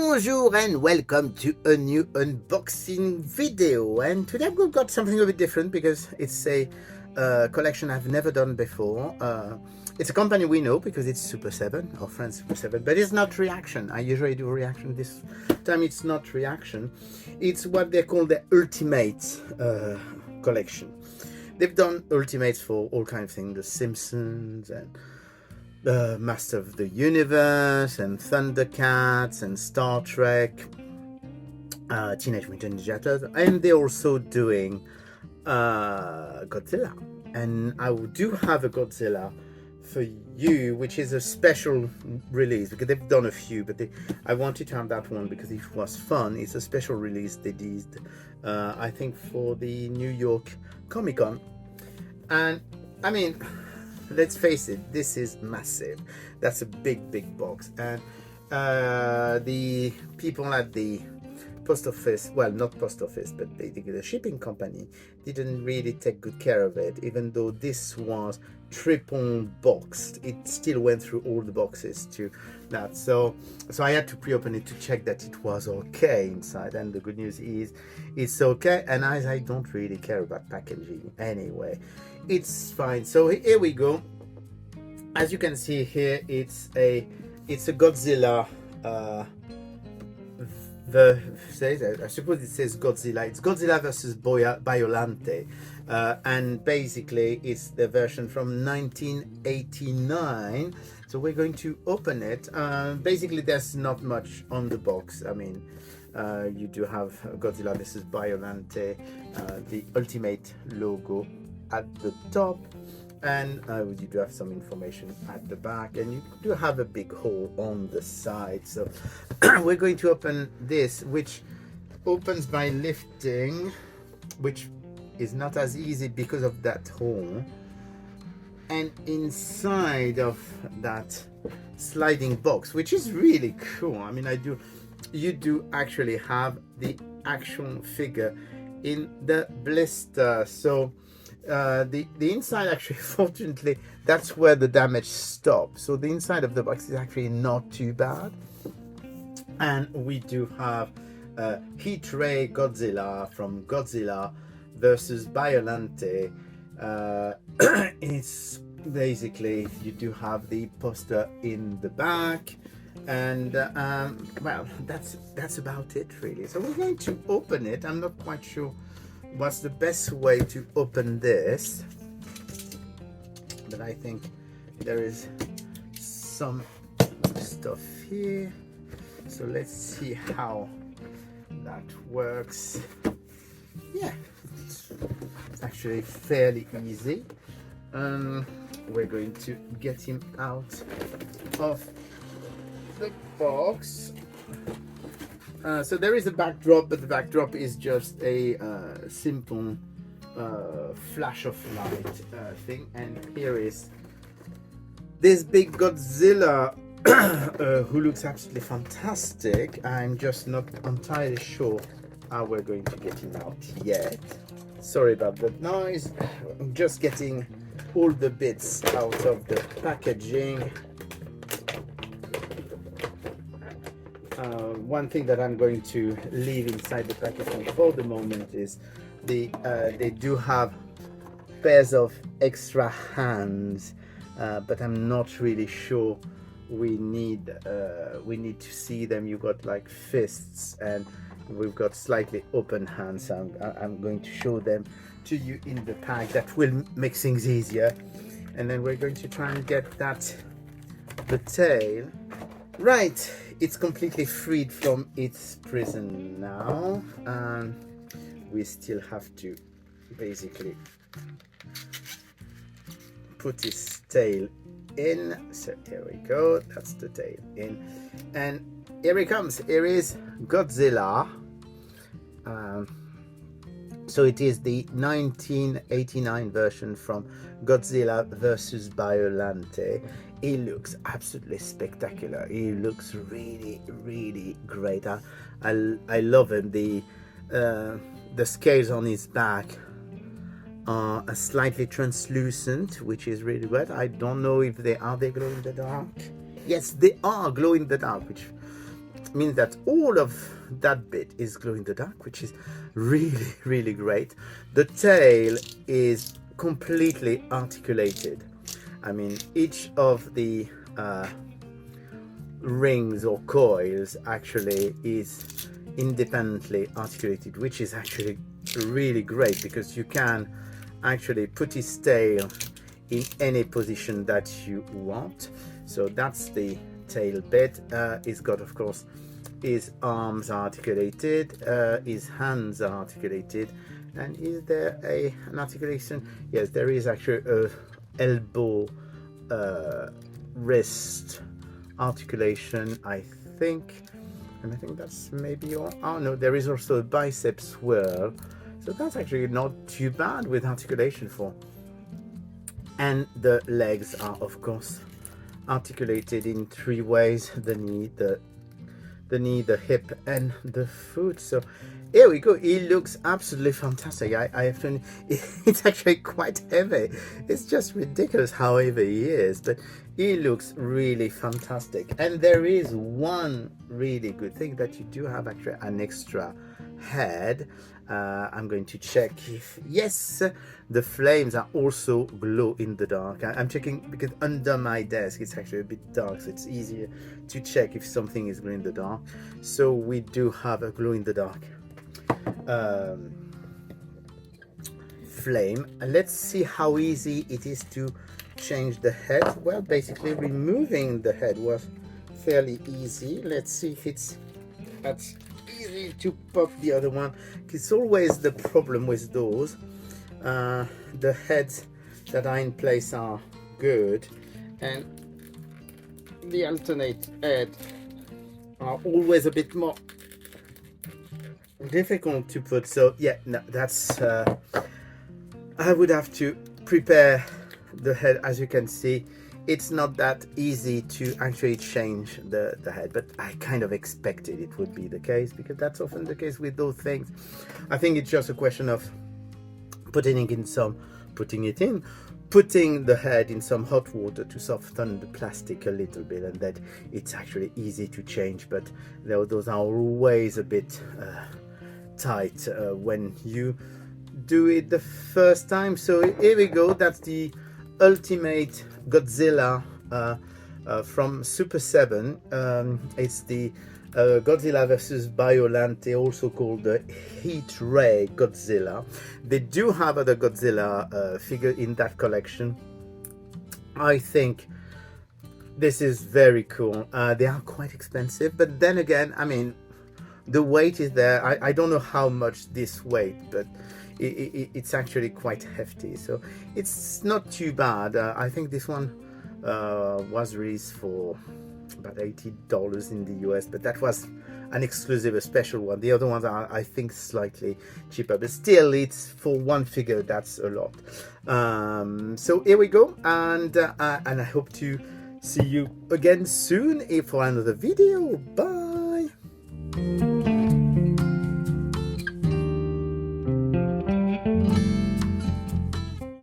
Bonjour and welcome to a new unboxing video, and today we've got something a bit different because it's a collection I've never done before. It's a company we know because it's Super7, our friend Super7, but it's not reaction. I usually do reaction. This time it's not reaction. It's what they call the Ultimates collection. They've done Ultimates for all kinds of things, The Simpsons and the Master of the Universe and Thundercats and Star Trek, Teenage Mutant Ninja Turtles, and they're also doing Godzilla. And I do have a Godzilla for you, which is a special release because they've done a few, but I wanted to have that one because it was fun. It's a special release they did, I think, for the New York Comic Con, and I mean, let's face it, this is massive. That's a big box, and the people at the post office, well, not post office, but basically the shipping company, didn't really take good care of it. Even though this was triple boxed, it still went through all the boxes to that. So I had to pre-open it to check that it was okay inside, and the good news is it's okay. And as I don't really care about packaging anyway, it's fine. So here we go. As you can see here, it's a Godzilla. I suppose it says Godzilla. It's Godzilla versus Biollante, and basically it's the version from 1989. So we're going to open it. Basically, there's not much on the box. I mean, you do have Godzilla versus Biollante, the Ultimate logo at the top, and you do have some information at the back, and you do have a big hole on the side. So we're going to open this, which opens by lifting, which is not as easy because of that hole. And inside of that sliding box, which is really cool, I mean, you do actually have the actual figure in the blister. So the inside, actually, fortunately, that's where the damage stops. So the inside of the box is actually not too bad. And we do have Heat Ray Godzilla from Godzilla versus Biollante. It's basically, you do have the poster in the back, and well, that's about it really. So we're going to open it. I'm not quite sure what's the best way to open this, but I think there is some stuff here, so let's see how that works. Yeah, it's actually fairly easy. We're going to get him out of the box. So there is a backdrop, but the backdrop is just a simple flash of light thing. And here is this big Godzilla who looks absolutely fantastic. I'm just not entirely sure how we're going to get him out yet. Sorry about that noise. I'm just getting all the bits out of the packaging. One thing that I'm going to leave inside the packaging for the moment is they do have pairs of extra hands, but I'm not really sure we need to see them. You've got like fists, and we've got slightly open hands. So I'm going to show them to you in the pack. That will make things easier. And then we're going to try and get the tail. Right, it's completely freed from its prison now. We still have to basically put his tail in. So here we go, that's the tail in. And here he comes, here is Godzilla. So it is the 1989 version from Godzilla versus Biollante. He looks absolutely spectacular. He looks really great. I love him. The scales on his back are slightly translucent, which is really good. I don't know if they glow in the dark. Yes, they are glow in the dark, which means that all of that bit is glow in the dark, which is really, really great. The tail is completely articulated. I mean, each of the rings or coils actually is independently articulated, which is actually really great because you can actually put his tail in any position that you want. So that's the tail bit. It's got, of course, his arms are articulated, his hands are articulated, and is there an articulation? Yes, there is actually a elbow, wrist articulation, I think, and I think that's maybe all. Oh no, there is also a bicep swirl, so that's actually not too bad with articulation for. And the legs are, of course, articulated in 3 ways: the knee, the hip, and the foot. So here we go. It looks absolutely fantastic. I have to. It's actually quite heavy. It's just ridiculous how heavy he is, but he looks really fantastic. And there is one really good thing, that you do have actually an extra head. I'm going to check if, yes, the flames are also glow in the dark. I'm checking because under my desk it's actually a bit dark, so it's easier to check if something is glow in the dark. So we do have a glow in the dark flame. And let's see how easy it is to change the head. Well, basically removing the head was fairly easy. Let's see if it's that's easy to pop the other one. It's always the problem with those. The heads that are in place are good, and the alternate head are always a bit more difficult to put. So yeah, no, that's I would have to prepare the head. As you can see, it's not that easy to actually change the head, but I kind of expected it would be the case, because that's often the case with those things. I think it's just a question of putting the head in some hot water to soften the plastic a little bit, and then it's actually easy to change. But those are always a bit tight when you do it the first time. So here we go. That's the Ultimate Godzilla from Super7. It's the Godzilla versus Biollante, also called the Ray Godzilla. They do have other Godzilla figure in that collection. I think this is very cool. They are quite expensive, but then again, I mean, the weight is there. I don't know how much this weight, but it's actually quite hefty, so it's not too bad. I think this one was released for about $80 in the US, but that was an exclusive, a special one. The other ones are, I think, slightly cheaper, but still, it's for one figure, that's a lot. So here we go, and I hope to see you again soon for another video. Bye.